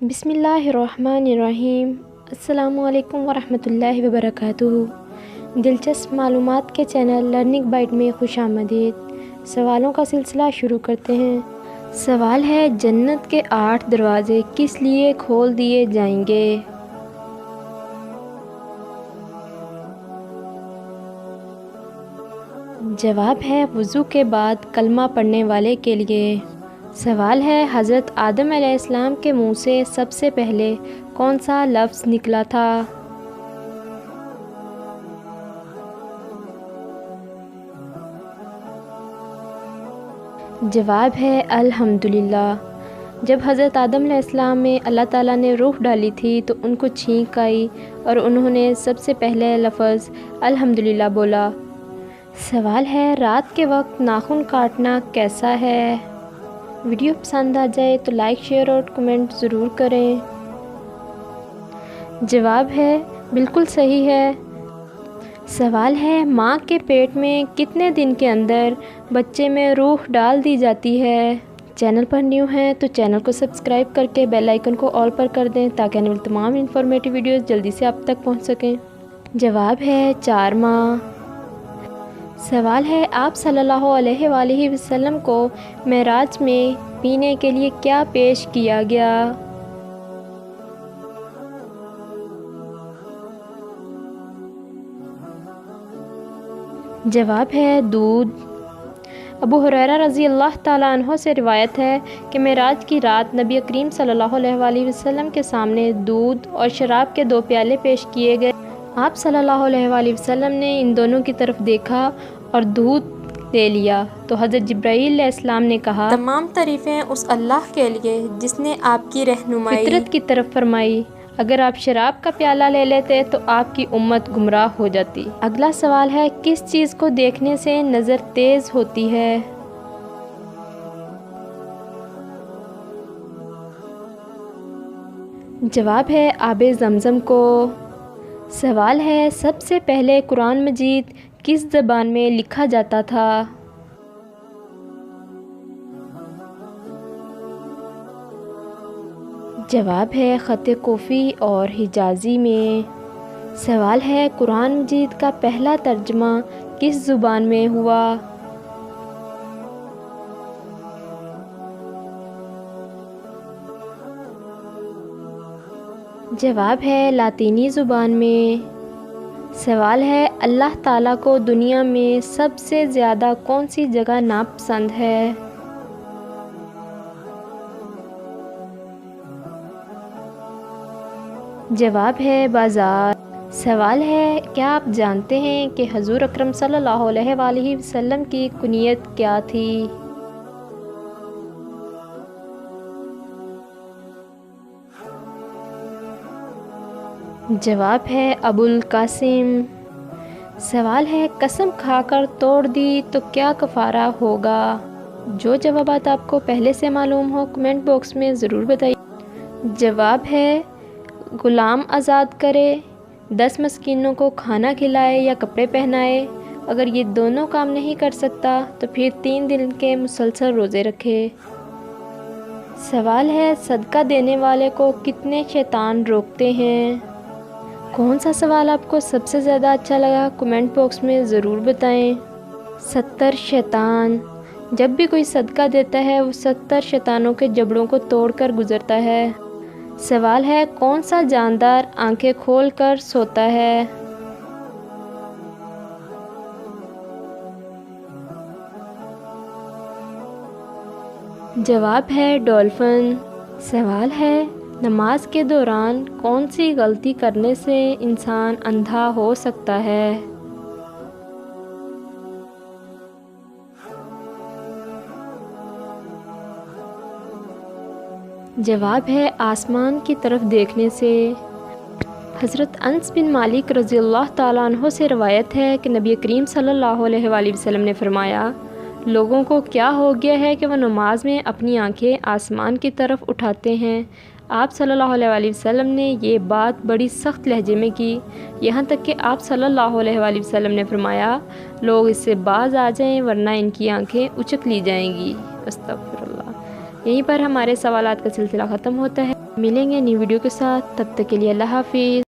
बिस्मिल्लाहिर्रहमानिर्रहीम। अस्सलामुअलैकुम वरहमतुल्लाहि वबरकातुहू। दिलचस्प मालूमात के चैनल लर्निंग बाइट में खुशामदीद। सवालों का सिलसिला शुरू करते हैं। सवाल है, जन्नत के 8 दरवाज़े किस लिए खोल दिए जाएंगे? जवाब है वज़ू के बाद कलमा पढ़ने वाले के लिए। सवाल है, हज़रत आदम अलैहिस्सलाम के मुंह से सबसे पहले कौन सा लफ्ज़ निकला था? जवाब है अल्हम्दुलिल्लाह। जब हज़रत आदम अलैहिस्सलाम में अल्लाह ताला ने रूह डाली थी तो उनको छींक आई और उन्होंने सबसे पहले लफ्ज़ अल्हम्दुलिल्लाह बोला। सवाल है, रात के वक्त नाखून काटना कैसा है? वीडियो पसंद आ जाए तो लाइक, शेयर और कमेंट ज़रूर करें। जवाब है बिल्कुल सही है। सवाल है, माँ के पेट में कितने दिन के अंदर बच्चे में रूह डाल दी जाती है? चैनल पर न्यू हैं तो चैनल को सब्सक्राइब करके बेल आइकन को ऑल पर कर दें ताकि आने वाली तमाम इन्फॉर्मेटिव वीडियोस जल्दी से आप तक पहुँच सकें। जवाब है 4 माह। सवाल है, आप सल्लल्लाहु अलैहि वसल्लम को मेराज में पीने के लिए क्या पेश किया गया? जवाब है दूध। अबू हुरैरा रज़ी अल्लाह ताला अन्हो से रिवायत है कि मेराज की रात नबी करीम सल्लल्लाहु अलैहि वसल्लम के सामने दूध और शराब के 2 प्याले पेश किए गए। आप सल्लल्लाहु अलैहि वसल्लम ने इन दोनों की तरफ देखा और दूध ले लिया तो हज़रत जिब्राईल अलैहिस्सलाम ने कहा, तमाम तारीफ़ें उस अल्लाह के लिए जिसने आपकी रहनुमाई फितरत की तरफ फरमाई। अगर आप शराब का प्याला ले लेते तो आपकी उम्मत गुमराह हो जाती। अगला सवाल है, किस चीज़ को देखने से नज़र तेज़ होती है? जवाब है आबे ज़मज़म को। सवाल है, सबसे पहले कुरान मजीद किस ज़बान में लिखा जाता था? जवाब है ख़त कोफ़ी और हिजाज़ी में। सवाल है, कुरान मजीद का पहला तर्जुमा किस ज़ुबान में हुआ? जवाब है लातीनी ज़ुबान में। सवाल है, अल्लाह ताला को दुनिया में सबसे ज़्यादा कौन सी जगह नापसंद है? जवाब है बाज़ार। सवाल है, क्या आप जानते हैं कि हज़ूर अकरम सल्लल्लाहु अलैहि वसल्लम की कुनियत क्या थी? जवाब है अबुल कासिम। सवाल है, कसम खाकर तोड़ दी तो क्या कफ़ारा होगा? जो जवाबात आपको पहले से मालूम हो कमेंट बॉक्स में ज़रूर बताइए। जवाब है ग़ुलाम आज़ाद करे, 10 मस्कीनों को खाना खिलाए या कपड़े पहनाए। अगर ये दोनों काम नहीं कर सकता तो फिर 3 दिन के मुसलसल रोज़े रखे। सवाल है, सदका देने वाले को कितने शैतान रोकते हैं? कौन सा सवाल आपको सबसे ज़्यादा अच्छा लगा कमेंट बॉक्स में ज़रूर बताएं। 70 शैतान। जब भी कोई सदका देता है वो 70 शैतानों के जबड़ों को तोड़कर गुज़रता है। सवाल है, कौन सा जानदार आंखें खोल कर सोता है? जवाब है डॉल्फिन। सवाल है, नमाज के दौरान कौन सी गलती करने से इंसान अंधा हो सकता है? जवाब है आसमान की तरफ देखने से। हज़रत अनस बिन मालिक रज़ी अल्लाह ताला अन्हो से रवायत है कि नबी करीम सल्लल्लाहु अलैहि वसल्लम ने फरमाया, लोगों को क्या हो गया है कि वह नमाज में अपनी आंखें आसमान की तरफ उठाते हैं। आप सल्लल्लाहु अलैहि वसल्लम ने ये बात बड़ी सख्त लहजे में की, यहाँ तक कि आप सल्लल्लाहु अलैहि वसल्लम ने फरमाया, लोग इससे बाज आ जाएं वरना इनकी आंखें उचक ली जाएंगी। अस्तगफिरुल्लाह। यहीं पर हमारे सवालात का सिलसिला ख़त्म होता है। ملیں گے نئی ویڈیو کے ساتھ، تب تک کے لیے اللہ حافظ۔